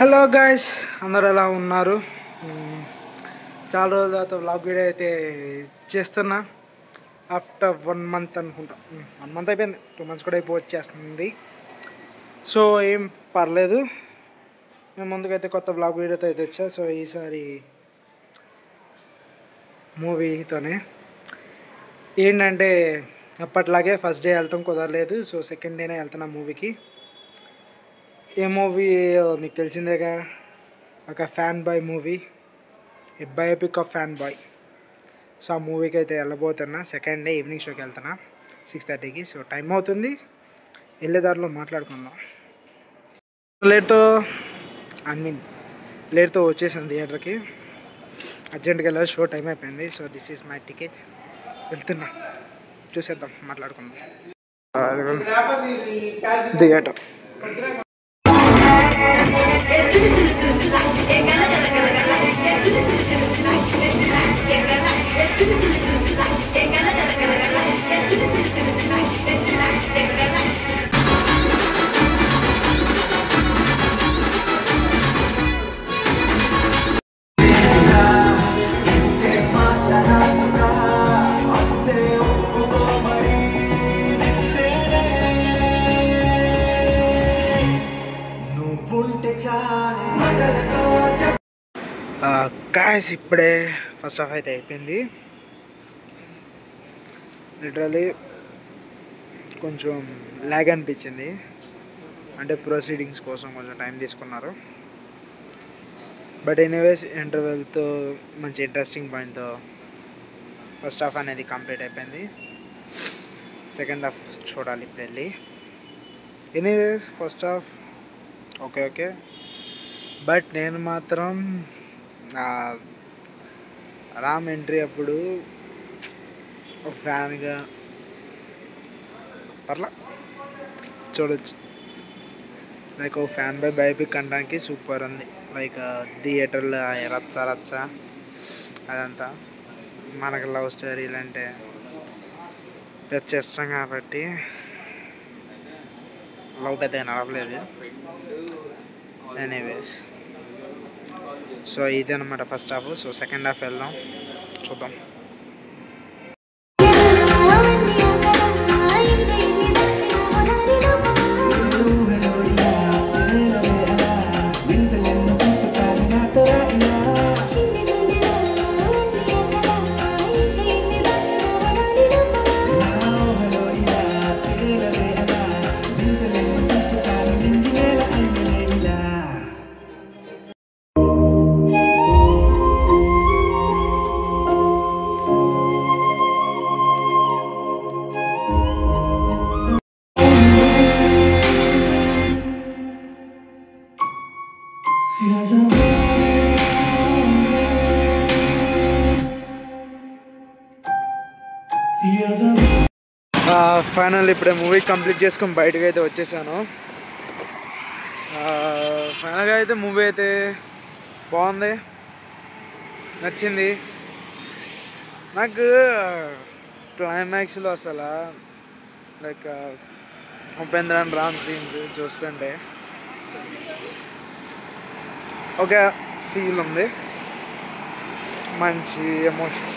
Hello guys, అందరు ఎలా ఉన్నారు? చాలా రోజుల తర్వాత వ్లాగ్ వీడియో అయితే చేస్తున్నా. ఆఫ్టర్ 1 మంత్ అనుకుంటా. 1 మంత్ అయిపోయింది, 2 months కూడా వచ్చేస్తుంది. సో ఏం పర్లేదు, మేము ముందుకైతే కొత్త వ్లాగ్ వీడియోతో అయితే వచ్చా. సో ఈసారి మూవీతోనే ఏంటంటే అప్పట్లాగే ఫస్ట్ డే వెళ్తాం కుదరలేదు. సో సెకండ్ డేనే వెళ్తున్నా మూవీకి. ఏ మూవీ మీకు తెలిసిందేగా, ఒక fan boy movie, A biopic of fan boy. So ఆ మూవీకి అయితే వెళ్ళబోతున్నా. సెకండ్ డే ఈవినింగ్ షోకి వెళ్తున్నా 6:30కి. సో టైం అవుతుంది, వెళ్ళేదారిలో మాట్లాడుకుందాం. లేట్తో వచ్చేసాను థియేటర్కి. అర్జెంట్గా వెళ్ళాలి, షో టైం అయిపోయింది. So this is my ticket. వెళ్తున్నా, చూసేద్దాం, మాట్లాడుకుందాం. థియేటర్ గాయ్స్, ఇప్పుడే ఫస్ట్ హాఫ్ అయితే అయిపోయింది. లిటరలీ కొంచెం ల్యాగ్ అనిపించింది, అంటే ప్రొసీడింగ్స్ కోసం కొంచెం టైం తీసుకున్నారు. బట్ ఎనీవేస్, ఇంటర్వెల్తో మంచి ఇంట్రెస్టింగ్ పాయింట్తో ఫస్ట్ హాఫ్ అనేది కంప్లీట్ అయిపోయింది. సెకండ్ హాఫ్ చూడాలి ఇప్పుడు వెళ్ళి. Anyways, first half okay. But నేను మాత్రం రామ్ ఎంట్రీ అప్పుడు ఒక ఫ్యాన్గా పర్లా చూడొచ్చు. లైక్ ఒక ఫ్యాన్ బై బయోపిక్ అనడానికి సూపర్ ఉంది. లైక్ థియేటర్లో రచ్చ అదంతా. మనకు లవ్ స్టోరీలు అంటే పెద్ద ఇష్టం కాబట్టి లవ్ పెద్దగా నడవలేదు. ఎనీవేస్, సో ఇది అనమాట first half. So second half వెళ్దాం, చూద్దాం. ఫైనల్ ఇప్పుడే మూవీ కంప్లీట్ చేసుకొని బయటకు అయితే వచ్చేసాను. ఫైనల్గా అయితే మూవీ అయితే బాగుంది, నచ్చింది నాకు. క్లైమాక్స్లో అసలు like Upendra and Ram scenes చూస్తుంటే ఒక ఫీల్ ఉంది, మంచి ఎమోషన్.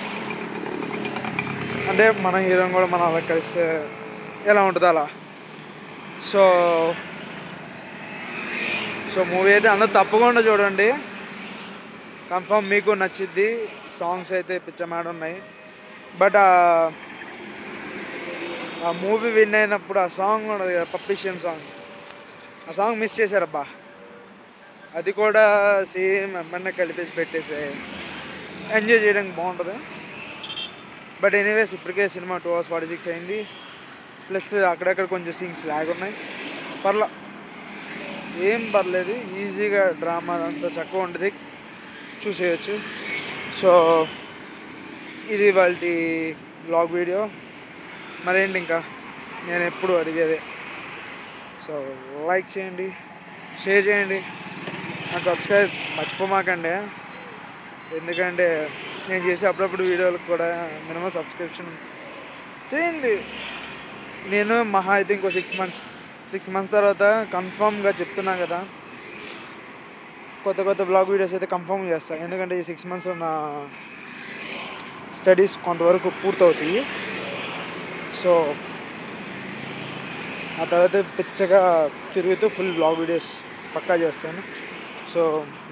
అంటే మన హీరోని కూడా మనం అలా కలిస్తే ఎలా ఉంటుందో అలా. సో మూవీ అయితే అందరూ తప్పకుండా చూడండి, కన్ఫర్మ్ మీకు నచ్చిద్ది. సాంగ్స్ అయితే పిచ్చమాడ ఉన్నాయి. బట్ ఆ మూవీ విన్ అయినప్పుడు ఆ సాంగ్ ఉన్నది కదా, పప్పిషియం సాంగ్, ఆ సాంగ్ మిస్ చేశారబ్బా. అది కూడా సేమ్ ఎమ్మన్నా కలిపేసి పెట్టేసి ఎంజాయ్ చేయడానికి బాగుంటుంది. బట్ ఎనీవేస్, ఇప్పటికే సినిమా 2 hours 46 అయింది. ప్లస్ అక్కడక్కడ కొంచెం సీన్స్ లాగ్ ఉన్నాయి. ఏం పర్లేదు, ఈజీగా డ్రామా అంతా చక్కగా ఉంటుంది, చూసేయచ్చు. సో ఇది వాళ్ళ బ్లాగ్ వీడియో. మరేంటి ఇంకా నేను ఎప్పుడు అడిగేదే. సో లైక్ చేయండి, షేర్ చేయండి, సబ్స్క్రైబ్ మర్చిపోమాకండి. ఎందుకంటే నేను చేసే అప్పుడప్పుడు వీడియోలకు కూడా మినిమం సబ్స్క్రిప్షన్ చేయండి. నేను మహా అయితే ఇంకో 6 months తర్వాత కన్ఫామ్గా చెప్తున్నా కదా, కొత్త కొత్త బ్లాగ్ వీడియోస్ అయితే కన్ఫర్మ్ చేస్తాను. ఎందుకంటే ఈ 6 months నా స్టడీస్ కొంతవరకు పూర్తవుతాయి. సో ఆ తర్వాత పిచ్చగా తిరుగుతూ ఫుల్ బ్లాగ్ వీడియోస్ పక్కా చేస్తాను. సో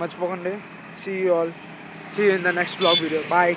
మర్చిపోకండి. See you all. See you in the next blog video. Bye.